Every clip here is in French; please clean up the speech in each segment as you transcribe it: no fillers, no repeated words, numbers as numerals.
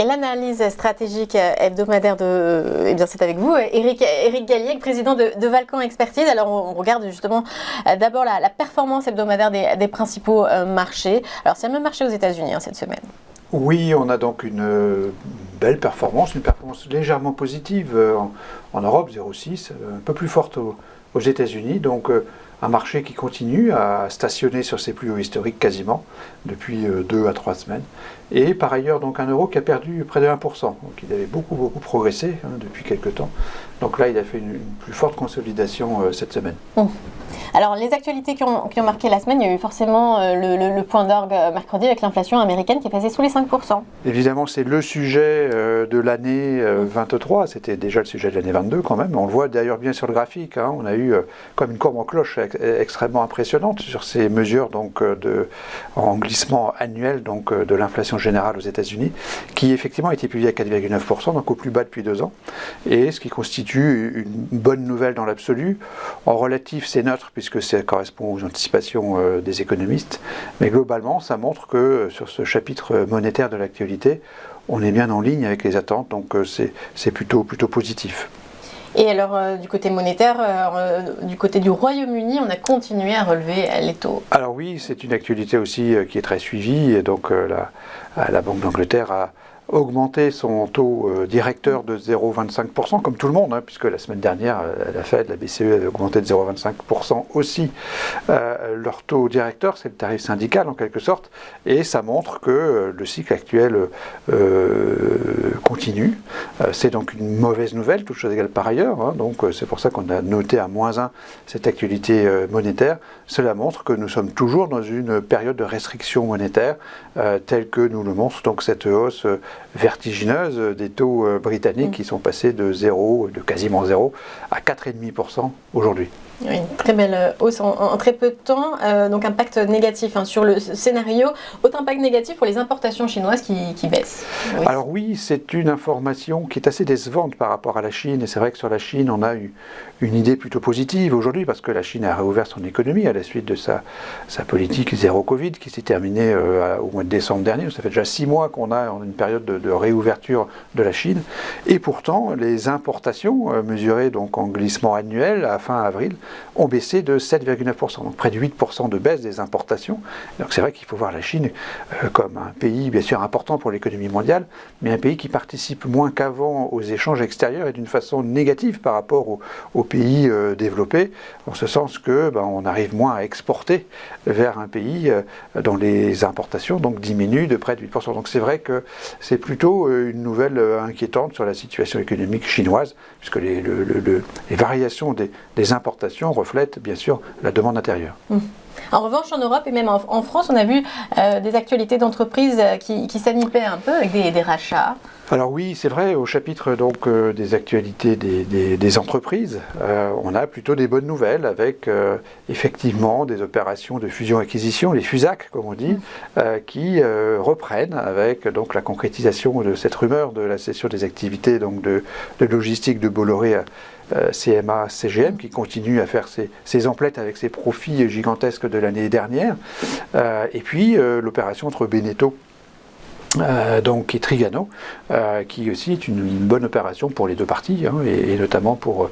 Et l'analyse stratégique hebdomadaire c'est avec vous, Éric Galliègue, président de Valcan Expertise. Alors on regarde justement d'abord la performance hebdomadaire des principaux marchés. Alors c'est le même marché aux États-Unis cette semaine. Oui, on a donc une belle performance, une performance légèrement positive en Europe, 0,6, un peu plus forte aux États-Unis. Donc un marché qui continue à stationner sur ses plus hauts historiques quasiment depuis 2 à 3 semaines. Et par ailleurs, donc un euro qui a perdu près de 1%. Donc il avait beaucoup progressé depuis quelques temps. Donc là, il a fait une plus forte consolidation cette semaine. Alors, les actualités qui ont marqué la semaine, il y a eu forcément le point d'orgue mercredi avec l'inflation américaine qui est passée sous les 5%. Évidemment, c'est le sujet de l'année 23, c'était déjà le sujet de l'année 22 quand même. On le voit d'ailleurs bien sur le graphique, on a eu comme une courbe en cloche extrêmement impressionnante sur ces mesures donc, en glissement annuel donc, de l'inflation générale aux États-Unis, qui effectivement a été publiée à 4,9%, donc au plus bas depuis 2 ans, et ce qui constitue une bonne nouvelle dans l'absolu. En relatif, c'est neutre, puisque ça correspond aux anticipations des économistes, mais globalement, ça montre que sur ce chapitre monétaire de l'actualité, on est bien en ligne avec les attentes, donc c'est plutôt positif. Et alors, du côté monétaire, du côté du Royaume-Uni, on a continué à relever les taux. Alors oui, c'est une actualité aussi qui est très suivie, et donc la Banque d'Angleterre a augmenté son taux directeur de 0,25%, comme tout le monde, puisque la semaine dernière, la Fed, la BCE avait augmenté de 0,25% aussi leur taux directeur, c'est le tarif syndical en quelque sorte, et ça montre que le cycle actuel continue. C'est donc une mauvaise nouvelle, toute chose égale par ailleurs, donc c'est pour ça qu'on a noté à -1 cette actualité monétaire. Cela montre que nous sommes toujours dans une période de restriction monétaire, telle que nous le montre donc cette hausse vertigineuse des taux britanniques qui sont passés de quasiment 0 à 4,5% aujourd'hui. Oui, une très belle hausse en très peu de temps, donc impact négatif sur le scénario, autre impact négatif pour les importations chinoises qui baissent. Oui. Alors oui, c'est une information qui est assez décevante par rapport à la Chine, et c'est vrai que sur la Chine, on a eu une idée plutôt positive aujourd'hui, parce que la Chine a réouvert son économie à la suite de sa politique zéro Covid, qui s'est terminée au mois de décembre dernier. Ça fait déjà 6 mois qu'on a une période de réouverture de la Chine, et pourtant les importations, mesurées donc en glissement annuel à fin avril, ont baissé de 7,9%, donc près de 8% de baisse des importations. Donc c'est vrai qu'il faut voir la Chine comme un pays bien sûr important pour l'économie mondiale, mais un pays qui participe moins qu'avant aux échanges extérieurs et d'une façon négative par rapport aux pays développés, en ce sens que on arrive moins à exporter vers un pays dont les importations donc diminuent de près de 8%. Donc c'est vrai que c'est plutôt une nouvelle inquiétante sur la situation économique chinoise, puisque les variations des importations reflètent bien sûr la demande intérieure. En revanche, en Europe et même en France, on a vu des actualités d'entreprises qui s'anipaient un peu avec des rachats. Alors oui, c'est vrai, au chapitre donc des actualités des entreprises, on a plutôt des bonnes nouvelles avec effectivement des opérations de fusion-acquisition, les FUSAC comme on dit, qui reprennent avec donc la concrétisation de cette rumeur de la cession des activités donc de logistique de Bolloré à CMA CGM, qui continue à faire ses emplettes avec ses profits gigantesques de l'année dernière, et puis l'opération entre Beneteau donc et Trigano, qui aussi est une bonne opération pour les deux parties, et notamment pour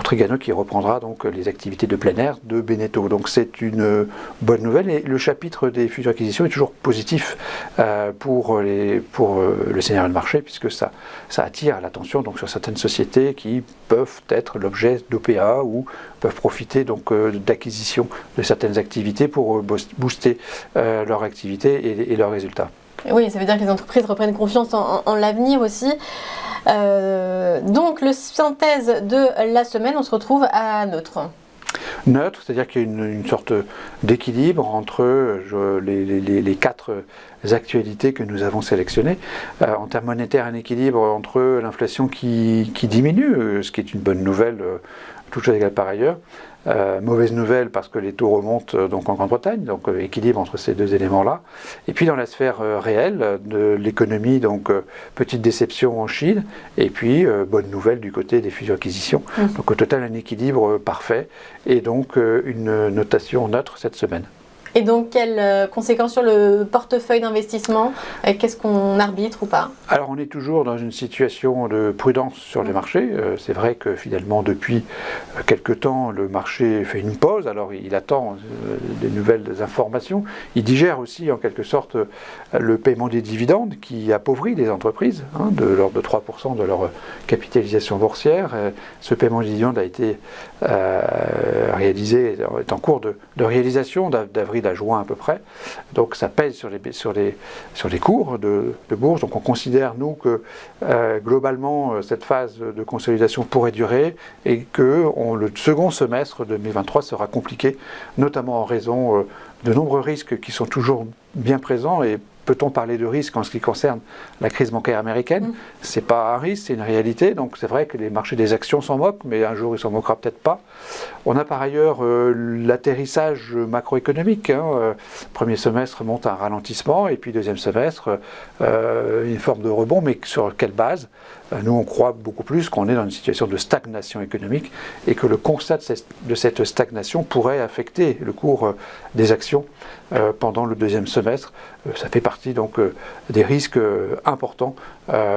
Trigano qui reprendra donc les activités de plein air de Beneteau. Donc c'est une bonne nouvelle, et le chapitre des futures acquisitions est toujours positif pour le scénario de marché, puisque ça attire l'attention donc sur certaines sociétés qui peuvent être l'objet d'OPA ou peuvent profiter donc d'acquisition de certaines activités pour booster leur activité et leurs résultats. Oui, ça veut dire que les entreprises reprennent confiance en l'avenir aussi. Donc, le synthèse de la semaine, on se retrouve à neutre. Neutre, c'est-à-dire qu'il y a une sorte d'équilibre entre les 4 actualités que nous avons sélectionnées. En termes monétaires, un équilibre entre l'inflation qui diminue, ce qui est une bonne nouvelle, toute chose égale par ailleurs. Mauvaise nouvelle parce que les taux remontent donc en Grande-Bretagne, donc équilibre entre ces deux éléments-là. Et puis dans la sphère réelle de l'économie, donc petite déception en Chine, et puis bonne nouvelle du côté des fusions-acquisitions. Donc au total un équilibre parfait, et donc une notation neutre cette semaine. Et donc, quelles conséquences sur le portefeuille d'investissement? Qu'est-ce qu'on arbitre ou pas? Alors, on est toujours dans une situation de prudence sur les marchés. C'est vrai que finalement, depuis quelque temps, le marché fait une pause. Alors, il attend des nouvelles informations. Il digère aussi, en quelque sorte, le paiement des dividendes qui appauvrit les entreprises, de l'ordre de 3% de leur capitalisation boursière. Ce paiement des dividendes a été réalisé, est en cours de réalisation d'avril à juin à peu près. Donc, ça pèse sur les cours de bourse. Donc, on considère, nous, que globalement, cette phase de consolidation pourrait durer et que le second semestre 2023 sera compliqué, notamment en raison de nombreux risques qui sont toujours bien présents. Et peut-on parler de risque en ce qui concerne la crise bancaire américaine? C'est pas un risque, c'est une réalité. Donc c'est vrai que les marchés des actions s'en moquent, mais un jour ils s'en moquera peut-être pas. On a par ailleurs l'atterrissage macroéconomique. Premier semestre monte un ralentissement et puis deuxième semestre une forme de rebond, mais sur quelle base? Nous on croit beaucoup plus qu'on est dans une situation de stagnation économique et que le constat de cette stagnation pourrait affecter le cours des actions pendant le deuxième semestre. Ça fait partie donc des risques importants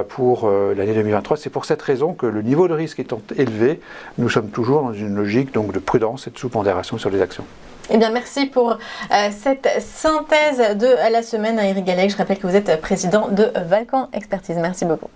pour l'année 2023. C'est pour cette raison que le niveau de risque étant élevé, nous sommes toujours dans une logique donc de prudence et de sous-pondération sur les actions. Eh bien, merci pour cette synthèse de la semaine, Éric Gallec. Je rappelle que vous êtes président de Valcan Expertise. Merci beaucoup.